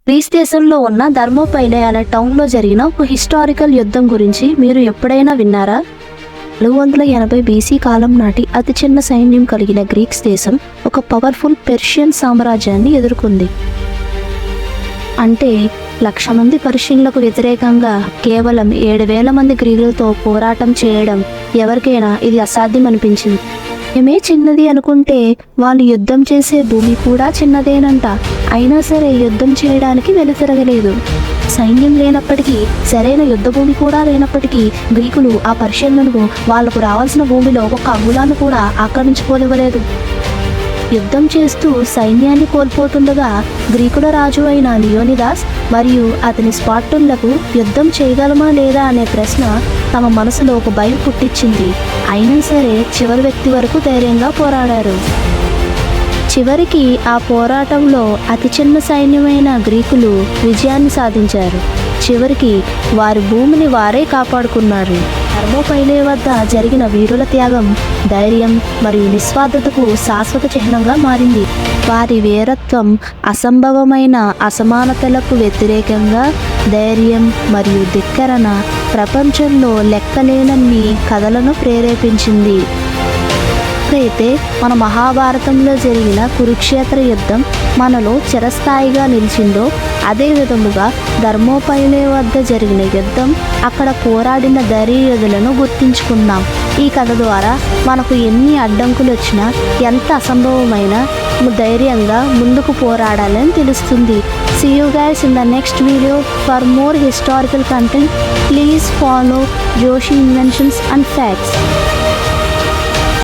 Grace దేశంలో ఉన్న థర్మోపైలే అనే టౌన్లో జరిగిన ఒక హిస్టారికల్ యుద్ధం గురించి మీరు ఎప్పుడైనా విన్నారా? 480 బీసీ కాలం నాటి అతి చిన్న సైన్యం కలిగిన గ్రీక్స్ దేశం ఒక పవర్ఫుల్ పెర్షియన్ సామ్రాజ్యాన్ని ఎదుర్కొంది. అంటే 1,00,000 మంది పర్షియన్లకు వ్యతిరేకంగా కేవలం 7,000 మంది గ్రీకులతో పోరాటం చేయడం ఎవరికైనా ఇది అసాధ్యం అనిపించింది. ఏమే చిన్నది అనుకుంటే వాళ్ళు యుద్ధం చేసే భూమి కూడా చిన్నదేనంట. అయినా సరే యుద్ధం చేయడానికి వెనుతిరగలేదు. సైన్యం లేనప్పటికీ, సరైన యుద్ధ భూమి కూడా లేనప్పటికీ గ్రీకులు ఆ పర్షియన్లకు వాళ్లకు రావాల్సిన భూమిలో ఒక అంగుళాన్ని కూడా ఆక్రమించుకోనివ్వలేదు. యుద్ధం చేస్తూ సైన్యాన్ని కోల్పోతుండగా గ్రీకుల రాజు అయిన లియోనిదాస్ మరియు అతని స్పార్టన్లకు యుద్ధం చేయగలమా లేదా అనే ప్రశ్న తమ మనసులో ఒక భయం పుట్టించింది. అయినా సరే చివరి వ్యక్తి వరకు ధైర్యంగా పోరాడారు. చివరికి ఆ పోరాటంలో అతి చిన్న సైన్యమైన గ్రీకులు విజయాన్ని సాధించారు. చివరికి వారి భూమిని వారే కాపాడుకున్నారు. థర్మోపైలే వద్ద జరిగిన వీరుల త్యాగం, ధైర్యం మరియు నిస్వార్థతకు శాశ్వత చిహ్నంగా మారింది. వారి వీరత్వం అసంభవమైన అసమానతలకు వ్యతిరేకంగా ధైర్యం మరియు ధిక్కరణ ప్రపంచంలో లెక్కలేనన్ని కథలను ప్రేరేపించింది. అయితే మన మహాభారతంలో జరిగిన కురుక్షేత్ర యుద్ధం మనలో చిరస్థాయిగా నిలిచిందో, అదే విధముగా థర్మోపైలే వద్ద జరిగిన యుద్ధం అక్కడ పోరాడిన ధైర్యయోధులను గుర్తించుకున్నాం. ఈ కథ ద్వారా మనకు ఎన్ని అడ్డంకులు వచ్చినా, ఎంత అసంభవమైనా ధైర్యంగా ముందుకు పోరాడాలని తెలుస్తుంది. See you guys in the next video. For more historical content, please follow Joshi Inventions and Facts.